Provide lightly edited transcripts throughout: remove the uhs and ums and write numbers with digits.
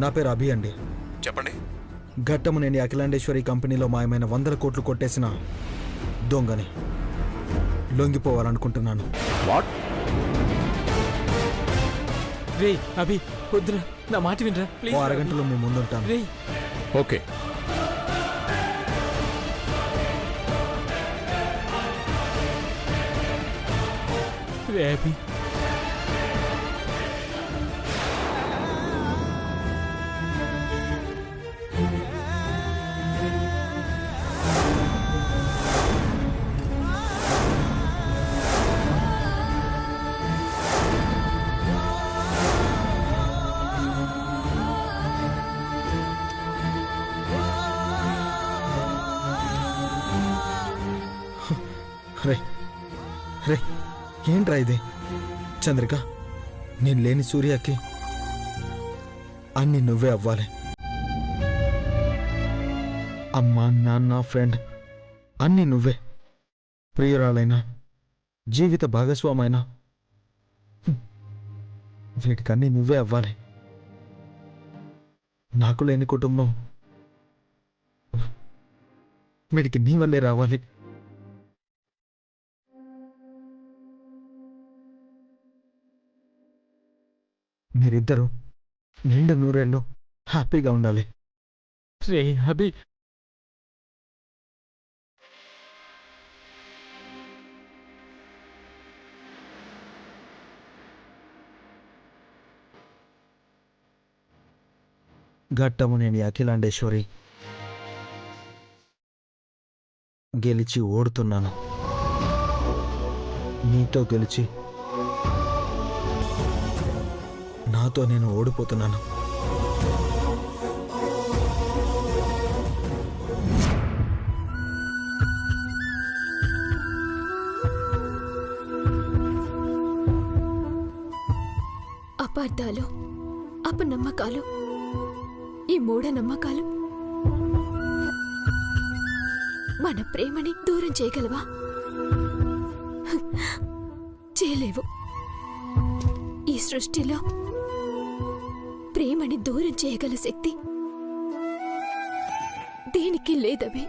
నా పేరు అభి అండి. చెప్పండి. ఘట్టమనేని అఖిలాండేశ్వరి కంపెనీలో మాయమైన 100 కోట్లు కొట్టేసిన దొంగని. లొంగిపోవాలనుకుంటున్నాను. వాట్? రే అభి వద్దురా, నా మాట వినరా ప్లీజ్. అరగంటలో మీ ముందుంటాను. రే ఓకే. రే అభి, రే రే ఏంట్రా ఇది? చంద్రిక, నేను లేని సూర్యకి అన్ని నువ్వే అవ్వాలి. అమ్మ, నాన్న, ఫ్రెండ్ అన్ని నువ్వే. ప్రియురాలైనా, జీవిత భాగస్వామైనా వీటికన్నీ నువ్వే అవ్వాలి. నాకు లేని కుటుంబం వీడికి నీ వల్లే రావాలి. మీరిద్దరూ నిండు నూరేళ్ళు హ్యాపీగా ఉండాలి. రే అభి, ఘట్టమనేని అఖిలాండేశ్వరి గెలిచి ఓడుతున్నాను. నీతో గెలిచి నాతో నేను ఓడిపోతున్నాను. అపార్థాలు, అపనమ్మకాలు, ఈ మూఢనమ్మకాలు మన ప్రేమని దూరం చేయగలవా? చేయలేవు. ఈ సృష్టిలో ప్రేమని దూరం చేయగల శక్తి దేనికి లేదవి.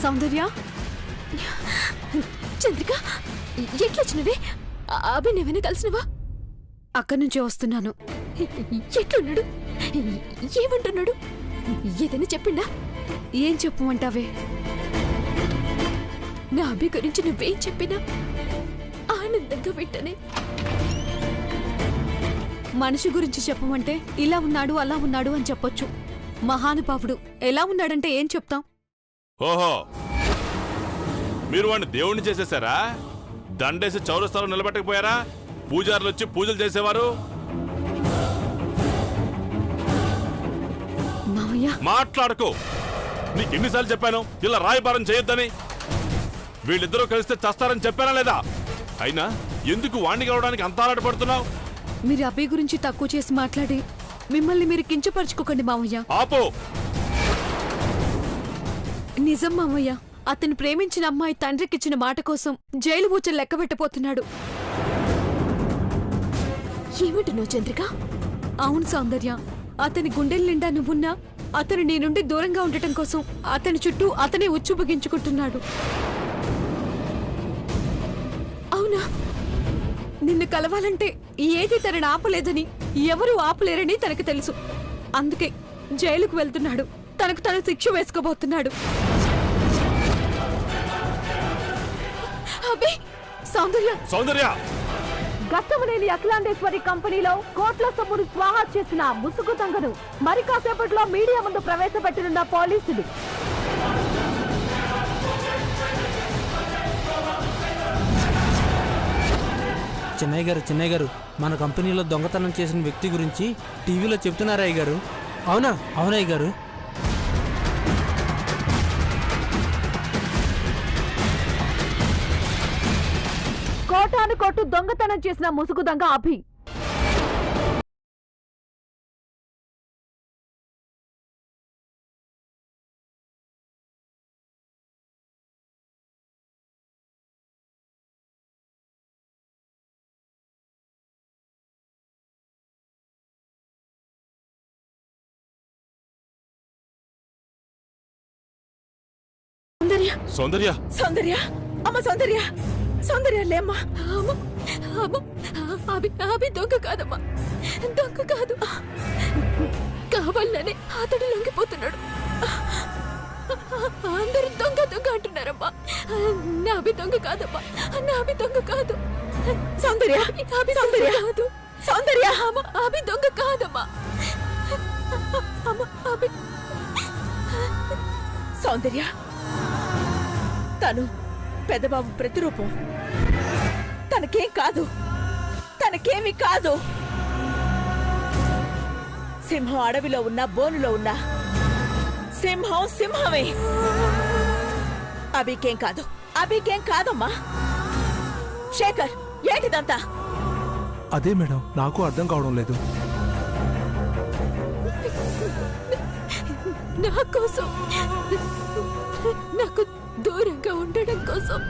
సౌందర్య, చంద్రిక, ఎట్లొచ్చినవే? అభినవేనా కలిసినవా? అక్కడి నుంచే వస్తున్నాను. ఎట్లున్నాడు? ఏమంటున్నాడు? ఏదైనా చెప్పిండా? ఏం చెప్పమంటావే? నా అభి గురించి నువ్వేం చెప్పినా ఆనందంగా వింటనే. మనిషి గురించి చెప్పమంటే ఇలా ఉన్నాడు అలా ఉన్నాడు అని చెప్పొచ్చు. మహానుభావుడు ఎలా ఉన్నాడంటే ఏం చెప్తాం? ఓహో, మీరు వాడిని దేవుణ్ణి చేసేసారా? దండేసి చౌరస్తాలో నిలబెట్టకపోయారా? పూజారులు వచ్చి పూజలు చేసేవారు. మావయ్య, మాట్లాడుకో. నీకెన్నిసార్లు చెప్పాను ఇలా రాయబారం చేయొద్దని? వీళ్ళిద్దరూ కలిస్తే చస్తారని చెప్పానా లేదా? అయినా ఎందుకు వాణ్ణి కలవడానికి అంత ఆరాటపడుతున్నావు? మీరు అభి గురించి తక్కువ చేసి మాట్లాడి మిమ్మల్ని మీరు కించపరుచుకోకండి మావయ్య. ఆపో. నిజం మావయ్య, అతను ప్రేమించిన అమ్మాయి తండ్రికిచ్చిన మాట కోసం జైలు ఊచలు లెక్క పెట్టబోతున్నాడు. ఏమిటో చంద్రిక? అవును సౌందర్య, అతని గుండెల నిండా నువ్వున్నా అతను నీ నుండి దూరంగా ఉండటం కోసం అతని చుట్టూ అతనే ఉచ్చు బిగించుకుంటున్నాడు. అవునా? నిన్ను కలవాలంటే ఏది తనని ఆపలేదని, ఎవరూ ఆపలేరని తనకు తెలుసు. అందుకే జైలుకు వెళ్తున్నాడు. తనకు తను శిక్ష వేసుకోబోతున్నాడు. అభి! సౌందర్య, సౌందర్య, ఘట్టమనేని అఖిలాండేశ్వరి కంపెనీలో కోట్ల సొమ్మును స్వాహా చేసిన ముసుగు దొంగను మరి కాసేపట్లో మీడియా ముందు ప్రవేశపెట్టనున్న పోలీసులు. చిన్నయ్య గారు, మన కంపెనీలో దొంగతనం చేసిన వ్యక్తి గురించి టీవీలో చెప్తున్నారా అయ్య గారు? అవునా? అవునయ్య గారు. కోటాను కోటు దొంగతనం చేసిన ముసుగు దొంగ అభి సౌందర్య సౌందర్య సౌందర్య అమ్మ సౌందర్య సౌందర్య లేమ్మా అభి దొంగ కాదమ్మా దొంగ కాదు కావాలనే అతడు లొంగిపోతున్నాడు అందరూ దొంగ దొంగ అంటున్నారమ్మా నా అభి దొంగ కాదమ్మా నా అభి దొంగ కాదు సౌందర్య అభి సౌందర్య కాదు సౌందర్య అభి దొంగ కాదమ్మా అభి సౌందర్య తను పెద్దబాబు ప్రతిరూపం తనకేం కాదు తనకేమీ కాదు సింహం అడవిలో ఉన్నా బోనులో ఉన్నా సింహం సింహమే అభికేం కాదు అభికేం కాదమ్మా శేఖర్ ఏంటిదంతా అదే మేడం నాకు అర్థం కావడం లేదు నా కోసం నాకు దూరంగా ఉండడం కోసం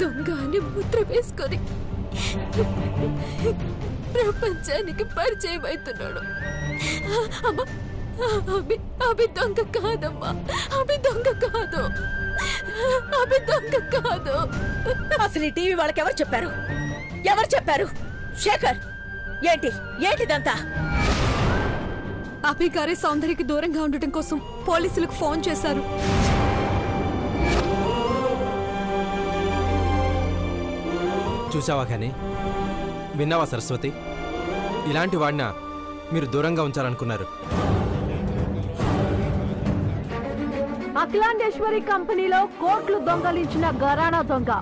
దొంగ అని ముద్ర వేసుకొని ప్రపంచానికి పరిచయం అవుతున్నాడు అభి దొంగ కాదమ్మా అభి దొంగ కాదు అభి దొంగ కాదు అసలు ఈ టీవీ వాళ్ళకి ఎవరు చెప్పారు ఎవరు చెప్పారు శేఖర్ ఏంటిదంతా అభి గారి సౌందర్యకి దూరంగా ఉండటం కోసం పోలీసులకు ఫోన్ చేశారు చూసావా కానీ విన్నావా సరస్వతి ఇలాంటి వాడినా మీరు దూరంగా ఉంచాలనుకున్నారు అఖిలాండేశ్వరి కంపెనీలో కోట్లు దొంగలించిన గరాణా దొంగ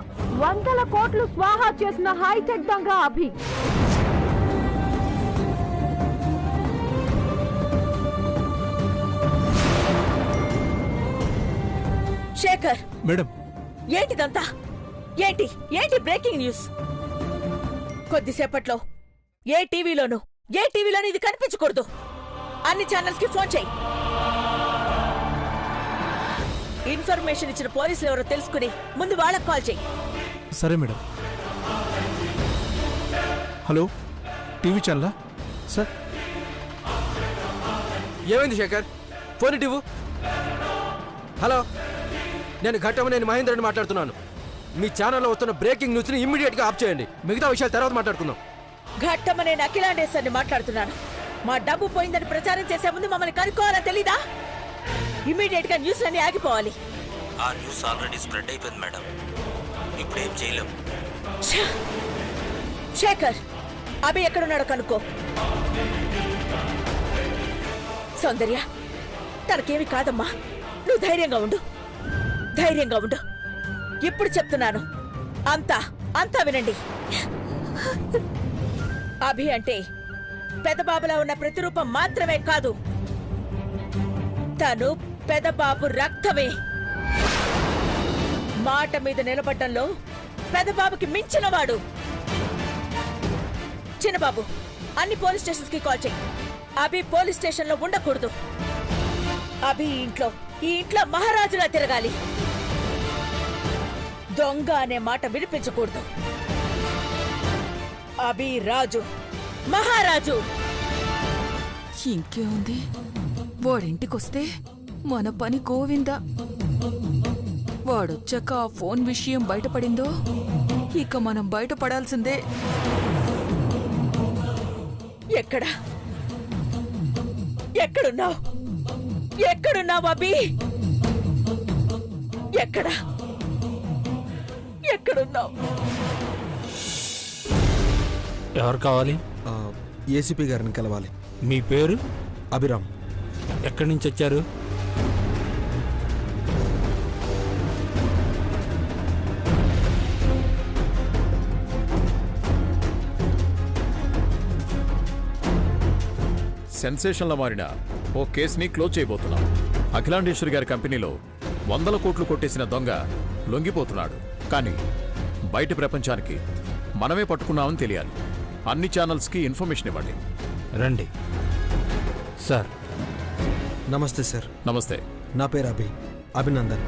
100 కోట్లు స్వాహా చేసిన హైటెక్ దొంగ అభి శేఖర్ మేడం ఏంటిదంతా ఏంటి బ్రేకింగ్ న్యూస్ కొద్దిసేపట్లో ఏ టీవీలోనూ ఇది కనిపించకూడదు అన్ని ఛానల్స్ కి ఫోన్ చేయి ఇన్ఫర్మేషన్ ఇచ్చిన పోలీసులు ఎవరో తెలుసుకుని ముందు వాళ్ళకి కాల్ చేయి సరే మేడం హలో టీవీ ఛానలా సార్ ఏమైంది శేఖర్ ఫోన్ ఇటు హలో నేను ఘట్టమనేని మహేంద్రని మాట్లాడుతున్నాను మీ ఛానల్లో వస్తున్న బ్రేకింగ్ న్యూస్ని ఇమ్మీడియట్గా ఆఫ్ చేయండి మిగతా విషయాలు తర్వాత మాట్లాడుకుందాం ఘట్టమనే అఖిలాండేశ్వర్ని మాట్లాడుతున్నాను మా డబ్బు పోయిందని ప్రచారం చేసే ముందు మమ్మల్ని కనుక్కోవాలని తెలీదా ఇమ్మీడియట్ గా న్యూస్ అన్ని ఆగిపోవాలి ఆ న్యూస్ ఆల్రెడీ స్ప్రెడ్ అయిపోయింది మేడం ఇప్పుడేం చేయలేం శేఖర్ అభి ఎక్కడున్నాడో కనుక్కో సౌందర్య తనకేమి కాదమ్మా నువ్వు ధైర్యంగా ఉండు ఇప్పుడు చెప్తున్నాను అంతా వినండి అభి అంటే పెదబాబులా ఉన్న ప్రతిరూపం మాత్రమే కాదు తను పెదబాబు రక్తమే మాట మీద నిలబడ్డంలో పెదబాబుకి మించినవాడు చిన్నబాబు అన్ని పోలీస్ స్టేషన్స్ కి కాల్ చేయి అభి పోలీస్ స్టేషన్ లో ఉండకూడదు అభి ఈ ఇంట్లో మహారాజులా తిరగాలి దొంగ అనే మాట వినిపించకూడదు అభి రాజు మహారాజు ఇంకేముంది వాడింటికొస్తే మన పని గోవిందా వాడొచ్చాక ఆ ఫోన్ విషయం బయటపడిందో ఇక మనం బయటపడాల్సిందే ఎక్కడున్నావు అభి ఎక్కడున్నావు ఎవరు కావాలి ఏసీపీ గారిని కలవాలి మీ పేరు అభిరామ్ ఎక్కడి నుంచి వచ్చారు సెన్సేషన్లో మారిన ఓ కేసుని క్లోజ్ చేయబోతున్నాం. అఖిలాండేశ్వరి గారి కంపెనీలో 100 కోట్లు కొట్టేసిన దొంగ లొంగిపోతున్నాడు. కానీ బయట ప్రపంచానికి మనమే పట్టుకున్నామని తెలియాలి. అన్ని ఛానల్స్కి ఇన్ఫర్మేషన్ ఇవ్వండి. రండి సార్. నమస్తే సార్. నమస్తే. నా పేరు అభినందన్.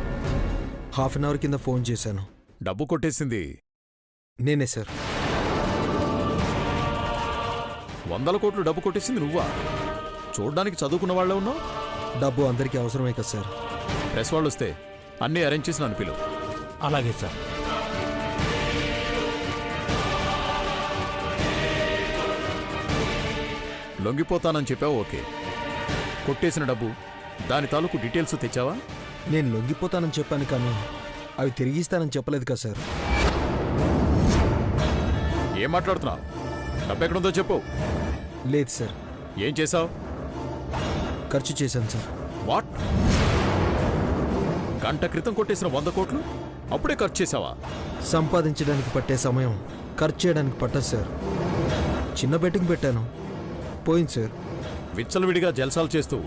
హాఫ్ అన్ అవర్ కింద ఫోన్ చేశాను. డబ్బు కొట్టేసింది నేనే సార్. 100 కోట్లు డబ్బు కొట్టేసింది నువ్వా? చూడ్డానికి చదువుకున్న వాళ్ళే ఉన్నావు. డబ్బు అందరికీ అవసరమే కదా సార్. ప్రెస్ వాళ్ళు వస్తే అన్నీ అరేంజ్ చేసి నన్ను పిలువు. అలాగే సార్. లొంగిపోతానని చెప్పావు, ఓకే. కొట్టేసిన డబ్బు దాని తాలూకు డీటెయిల్స్ తెచ్చావా? నేను లొంగిపోతానని చెప్పాను కానీ అవి తిరిగిస్తానని చెప్పలేదు కదా సార్. ఏం మాట్లాడుతున్నావు? డబ్బు ఎక్కడుందో చెప్పు. లేదు సార్. ఏం చేశావు? ఖర్చు చేశాను సార్. వాట్? గంట క్రితం కొట్టేసిన 100 కోట్లు అప్పుడే ఖర్చు చేశావా? సంపాదించడానికి పట్టే సమయం ఖర్చు చేయడానికి పట్టదు సార్. చిన్న బెట్టింగ్ పెట్టాను, పోయింది సార్. విచ్చలవిడిగా జల్సాలు చేస్తూ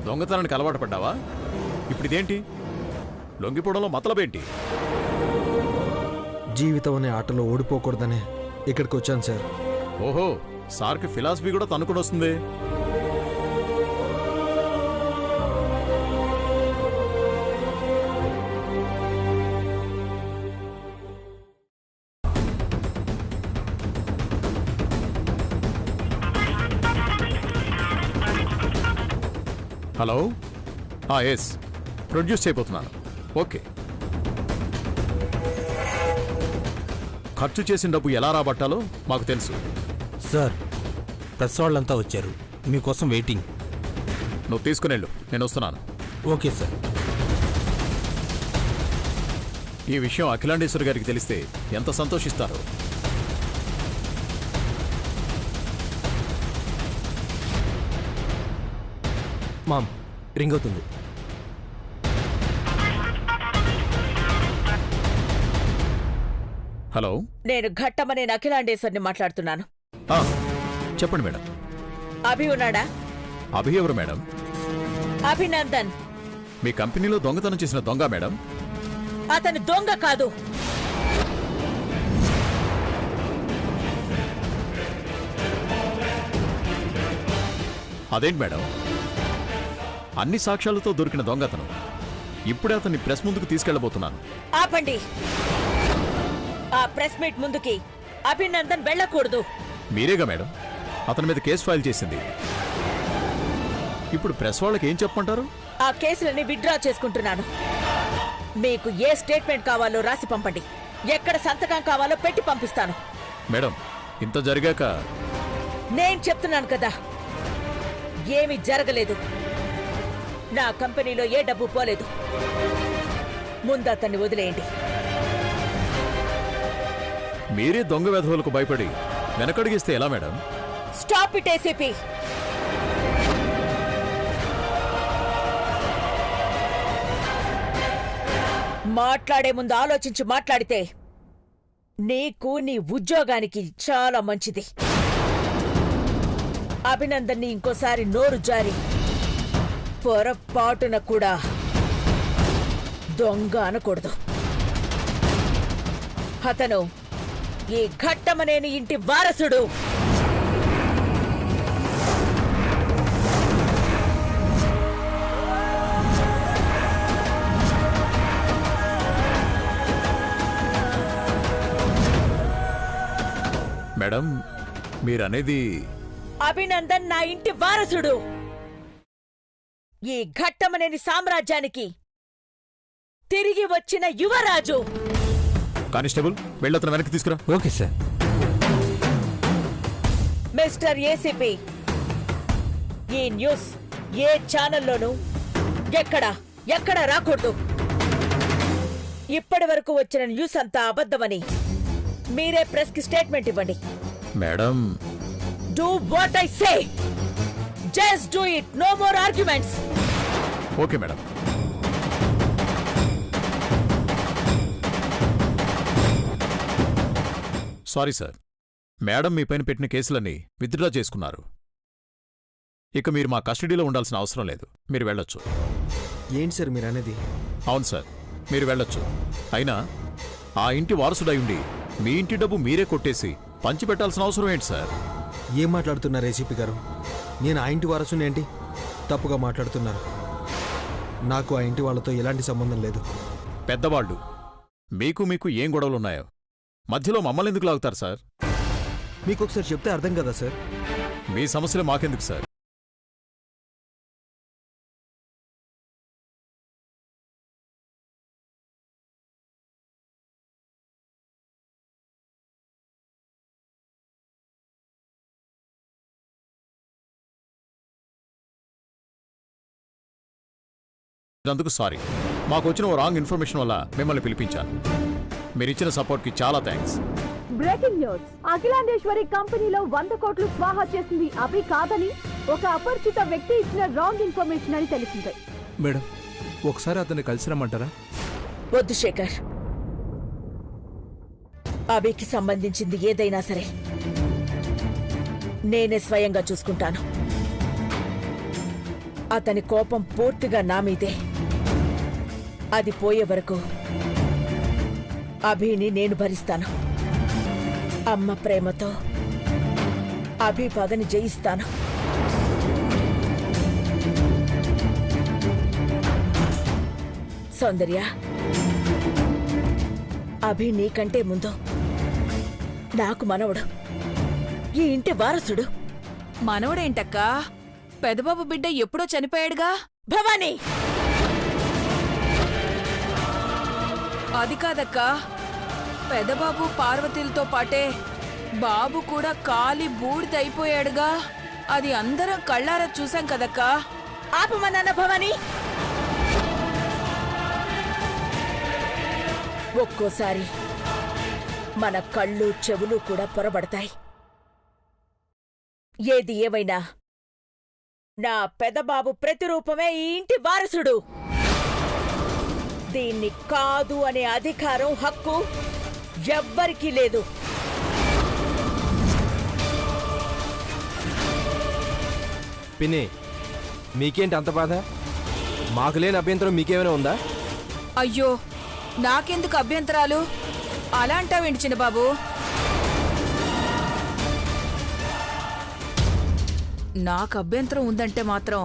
దొంగతనానికి అలవాటు పడ్డావా? ఇప్పుడు ఇదేంటి? లొంగిపోవడంలో మతలబేంటి? జీవితం అనే ఆటలో ఓడిపోకూడదనే ఇక్కడికి వచ్చాను సార్. ఓహో, సార్కి ఫిలాసఫీ కూడా తనుకుని వస్తుంది. హలో, ఎస్, ప్రొడ్యూస్ చేయబోతున్నాను. ఓకే. ఖర్చు చేసిన డబ్బు ఎలా రాబట్టాలో మాకు తెలుసు సార్. ప్రెస్ వాళ్ళంతా వచ్చారు, మీకోసం వెయిటింగ్. నువ్వు తీసుకునేళ్ళు, నేను వస్తున్నాను. Okay sir. ఈ విషయం అఖిలాండేశ్వరి గారికి తెలిస్తే ఎంత సంతోషిస్తారో. మామ్, రింగ్ అవుతుంది. హలో, నేను ఘట్టమనే అఖిలాండేశ్వర్ని మాట్లాడుతున్నాను. చెప్పండి మేడం. అభి ఉన్నాడా? అభి ఎవరు మేడం? అభినందన్. మీ కంపెనీలో దొంగతనం చేసిన దొంగ మేడం? అతను దొంగ కాదు. అదేంటి మేడం, అన్ని సాక్ష్యాలతో దొరికిన దొంగతనం. ఇప్పుడే అతన్ని ప్రెస్ ముందుకు తీసుకెళ్లబోతున్నాను. ఆపండి. ఆ ప్రెస్ మీట్ ముందుకి అభినందన్ వెళ్ళకూడదు. మీరేగా మేడం అతని మీద కేసు ఫైల్ చేసింది. ఇప్పుడు ప్రెస్ వాళ్ళకి ఏం చెప్పమంటారు? ఆ కేసులని విత్డ్రా చేసుకుంటున్నాను. మీకు ఏ స్టేట్మెంట్ కావాలో రాసి పంపండి. ఎక్కడ సంతకం కావాలో పెట్టి పంపిస్తాను. మేడం, ఇంత జరిగాక నేను చెప్తున్నాను కదా, ఏమీ జరగలేదు. నా కంపెనీలో ఏ డబ్బు పోలేదు. ముందు అతన్ని వదిలేయండి. మీరే దొంగ వెధవులకు భయపడి వెనకడిగిస్తే ఎలా మేడం? Stop it ACP. మాట్లాడే ముందు ఆలోచించి మాట్లాడితే నీకు నీ ఉద్యోగానికి చాలా మంచిది. అభినందన్ని ఇంకోసారి నోరు జారి పొరపాటున కూడా దొంగ అనకూడదు. అతను ఈ ఘట్టమనేని ఇంటి వారసుడు. మేడం, మీరనేది? అభినందన్ నా ఇంటి వారసుడు. ఈ ఘట్టమనేని సామ్రాజ్యానికి తిరిగి వచ్చిన యువరాజు. కానిస్టేబుల్, వెళ్ళతను వెనక్కి తీసుకురా. Okay sir. మిస్టర్ ఏసీపీ, ఈ న్యూస్ ఏ ఛానల్లోనూ ఎక్కడ రాకూడదు. ఇప్పటి వరకు వచ్చిన న్యూస్ అంతా అబద్ధమని మీరే ప్రెస్ కి స్టేట్మెంట్ ఇవ్వండి. Madam, do what I say. Just do it. No more arguments. Okay madam. Sorry sir, madam మీ పైన పెట్టిన కేసులన్నీ విత్డ్రా చేసుకున్నారు. ఇక మీరు మా కస్టడీలో ఉండాల్సిన అవసరం లేదు. మీరు వెళ్ళొచ్చు. ఏంటి సార్ మీరు అనేది? అవును సార్, మీరు వెళ్ళొచ్చు. అయినా ఆ ఇంటి వారసుడై ఉండి మీ ఇంటి డబ్బు మీరే కొట్టేసి పంచిపెట్టాల్సిన అవసరం ఏంటి సార్? ఏం మాట్లాడుతున్నారు ఏసీపీ గారు? నేను ఆ ఇంటి వారసుని ఏంటి? తప్పుగా మాట్లాడుతున్నారు. నాకు ఆ ఇంటి వాళ్ళతో ఎలాంటి సంబంధం లేదు. పెద్దవాళ్ళు మీకు ఏం గొడవలున్నాయో మధ్యలో మమ్మల్ని ఎందుకు లాగుతారు సార్? మీకు ఒకసారి చెప్తే అర్థం కదా సార్? మీ సమస్యలు మాకెందుకు సార్? అందుకు సారీ. మాకు వచ్చిన ఓ రాంగ్ ఇన్ఫర్మేషన్ వల్ల మిమ్మల్ని పిలిపించాను. మీరిచ్చిన సపోర్ట్కి చాలా థ్యాంక్స్. Breaking news. అఖిలాండేశ్వరి కంపెనీలో 100 కోట్లు స్వాహా చేసింది అభి కాదని ఒక అపరిచిత వ్యక్తి ఇచ్చిన రాంగ్ ఇన్ఫర్మేషన్ అని తెలిసింది. మేడం, ఒకసారి అతన్ని కలిసి రమ్మంటారా? వద్దు శేఖర్. అభికి సంబంధించింది ఏదైనా సరే నేనే స్వయంగా చూసుకుంటాను. అతని కోపం పూర్తిగా నా మీదే. అది పోయే వరకు అభిని నేను భరిస్తాను. అమ్మ ప్రేమతో అభి పగని జయిస్తాను. సౌందర్య, అభి నీకంటే ముందు నాకు మనవడు, ఈ ఇంటి వారసుడు. మనవడేంటక్కా? పెదబాబు బిడ్డ ఎప్పుడో చనిపోయాడుగా. భవానీ, అది కాదక్కా, పెదబాబు పార్వతీలతో పాటే బాబు కూడా కాలి బూడిదైపోయాడుగా. అది అందరం కళ్ళారా చూశాం కదక్కా. ఆపమన్నాన భవానీ. ఒక్కోసారి మన కళ్ళు చెవులు కూడా పొరబడతాయి. ఏది ఏమైనా నా పెదబాబు ప్రతిరూపమే ఈ ఇంటి వారసుడు. దీన్ని కాదు అనే అధికారం, హక్కు ఎవ్వరికీ లేదు. పిన్ని, మీకేంటి అంత బాధ? మాకు లేని అభ్యంతరం మీకేమైనా ఉందా? అయ్యో, నాకెందుకు అభ్యంతరాలు? అలా అంటావేంటి చిన్నబాబు? నాకు అభ్యంతరం ఉందంటే మాత్రం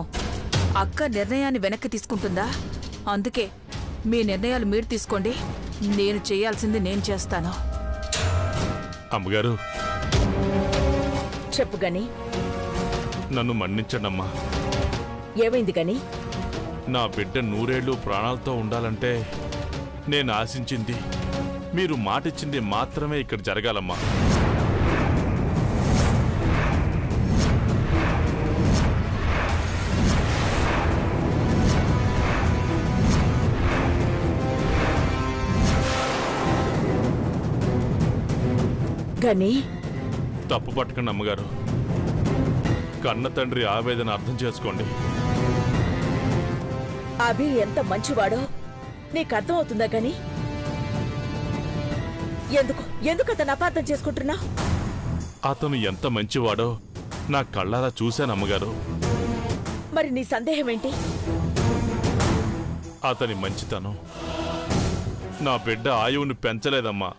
అక్క నిర్ణయాన్ని వెనక్కి తీసుకుంటుందా? అందుకే మీ నిర్ణయాలు మీరు తీసుకోండి. నేను చేయాల్సింది నేను చేస్తాను. అమ్మగారు, చెప్పు గని. నన్ను మన్నించండమ్మా. ఏమైంది గని? నా బిడ్డ 100 ఏళ్ళు ప్రాణాలతో ఉండాలంటే నేను ఆశించింది, మీరు మాటిచ్చింది మాత్రమే ఇక్కడ జరగాలమ్మా. గని, తప్పు పట్టకండి అమ్మగారు. కన్న తండ్రి ఆవేదన అర్థం చేసుకోండి. అభి ఎంత మంచివాడో నీకు అర్థమవుతుందా గని? ఎందుకు అతను అపార్థం చేసుకుంటున్నా? అతను ఎంత మంచివాడో నా కళ్ళారా చూశాను అమ్మగారు. మరి నీ సందేహం ఏంటి? అతని మంచితనం నా బిడ్డ ఆయువుని పెంచలేదమ్మా.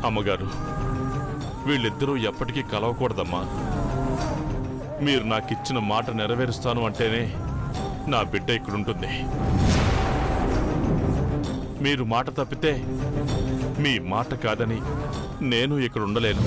అమ్మగారు, వీళ్ళిద్దరూ ఎప్పటికీ కలవకూడదమ్మా. మీరు నాకిచ్చిన మాట నెరవేరుస్తాను అంటేనే నా బిడ్డ ఇక్కడుంటుంది. మీరు మాట తప్పితే మీ మాట కాదని నేను ఇక్కడ ఉండలేను.